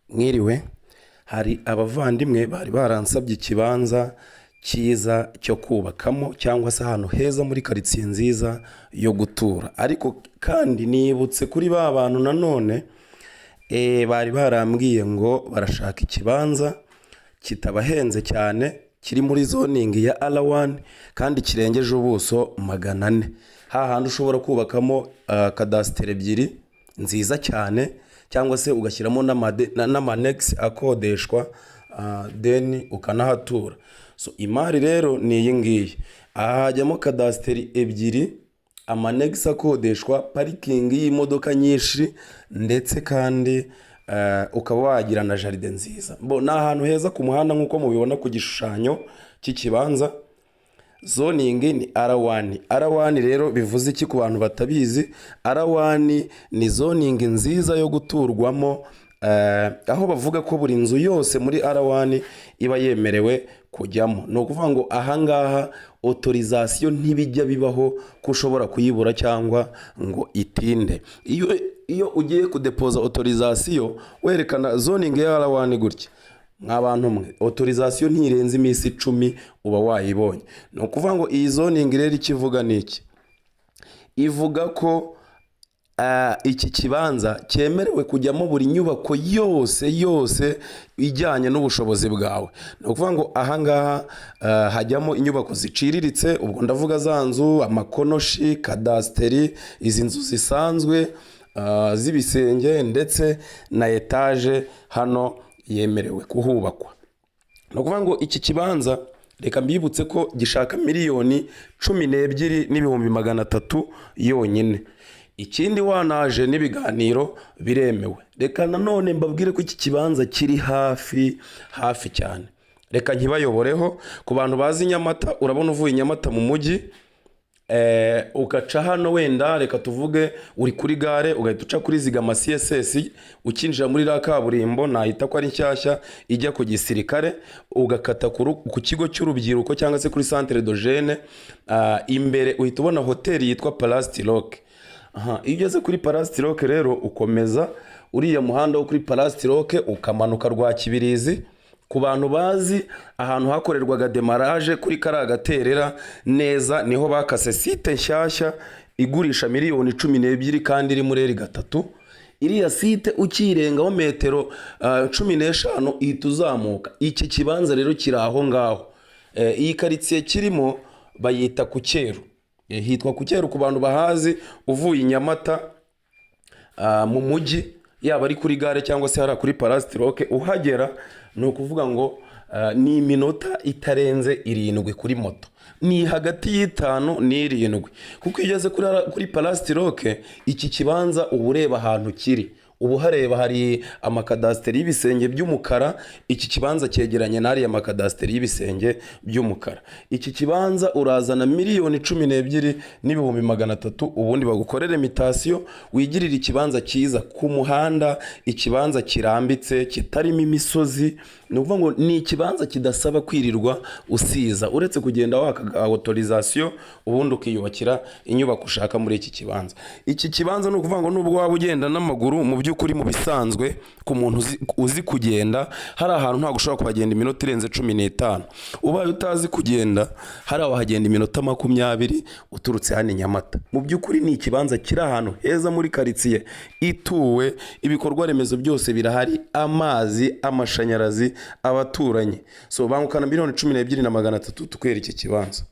Mwiriwe, hari abavandimwe bari baransabye ikibanza cyiza cyo kubakamo cyangwa se ahantu heza muri karitsiye nziza yo gutura, ariko kandi nibutse kuri ba bantu nanone bari barambwiye ngo barashaka ikibanza kitabahenze cyane, kiri muri zoningi ya R1 kandi kirengeje ubuso 400, hahandi ushobora kubakamo kadasitere ebyiri nziza cyane, cyangwa se ugashyiramo n'amanex akodeshwa then ukanahatura. So imari rero ni iyi ngiyi, hajyamo kadasiteri ebyiri, amanex akodeshwa, parikingi y'imodoka nyinshi, ndetse kandi ukaba wagira na jaride nziza. Ni ahantu heza ku muhanda nk'uko mubibona ku gishushanyo cy'ikibanza. Zoningi ni R1. R1 rero bivuze iki ku bantu batabizi? R1 ni zoningi nziza yo guturwamo, aho bavuga ko buri nzu yose muri R1 iba yemerewe kujyamo. Ni ukuvuga ngo ahangaha autorisation ntibijya bibaho ko ushobora kuyibura cyangwa ngo itinde. Iyo ugiye kudepoza autorisation werekana zoningi ya R1 gutya, nk'abantu mwe autorisation ntirenze iminsi 10 uba wayibonye. Ni ukuvuga ngo iyi zoningi rero ikivuga niki? Ivuga ko iki kibanza cyemerewe kujyamo buri nyubako yose ijyanye n'ubushobozi bwawe. Ni ukuvuga ngo ahangaha hajyamo inyubako ziciriritse, ubwo ndavuga za nzu, amakonoshi, kadasiteri, izi nzu zisanzwe z'ibisenge, ndetse na etaje hano yemerewe kuhubakwa. Ni ukuvuga ngo iki kibanza reka mbibutse ko gishaka miliyoni 12,300 yonyine. Ikindi wanaje n'ibiganiro biremewe. Reka nanone mbabwire ko iki kibanza kiri hafi cyane. Reka nkibayoboreho ku bantu bazi Nyamata. Urabona uvuye Nyamata mu mujyi, ugaca hano, wenda reka tuvuge uri kuri gare, ugahita uca kuri Zigama CSS, ukinjira muri la kaburimbo nahita ko ari nshyashya ijya ku gisirikare, ugakata ku kigo cy'urubyiruko cyangwa se kuri centre de jeune, imbere uhita ubona hoteli yitwa Palace Rock. Iyo ugeze kuri Palace Rock rero ukomeza uriya muhanda wo kuri Palace Rock ukamanuka Rwakibirizi. Ku bantu bazi ahantu hakorerwaga demarage kuri kariya gaterera neza, niho bakase site nshyashya igurisha miliyoni 12 kandi iri muri R3. Iriya site ukirengaho metero 15 ihita uzamuka. Iki kibanza rero kiri aho ngaho. Iyi karitsiye kirimo bayita ku Cyeru, hitwa ku Cyeru ku bantu bahazi. Uvuye Nyamata mu mujyi, yaba ari kuri gare cyangwa se hari kuri Palace Rock, uhagera ni ukuvuga ngo ni iminota itarenze 7 kuri moto, ni hagati y'5 n'7, kuko iyo ugeze kuri Palace Rock iki kibanza uba ureba ahantu kiri. Ubu hareba hari amakadasiteri y'ibisenge by'umukara. Iki kibanza cyegeranye n'ari amakadasiteri y'ibisenge by'umukara. Iki kibanza urazana miliyoni 12,300, ubundi bagukorere imitation, wigirira ikibanza cyiza ku muhanda, ikibanza kirambitse kitarimo imisozi. Ni ukuvuga ngo ni ikibanza kidasaba kwirirwa usiza, uretse kugenda waka autorisation ubundi ukiyubakira inyubako ushaka muri iki kibanza. Iki kibanza ni ukuvuga ngo nubwo waba ugenda n'amaguru, mu by'ukuri mu bisanzwe ku muntu uzi kugenda, hari ahantu ntabwo ushobora kuhagenda iminota irenze 15. Ubaye utazi kugenda, hari abahagenda iminota 20 uturutse hano Nyamata. Mu by'ukuri ni ikibanza kiri ahantu heza muri karitsiye ituwe, ibikorwa remezo byose birahari, amazi, amashanyarazi, abaturanyi. So bangukana miliyoni 12,300 tukwera iki kibanza.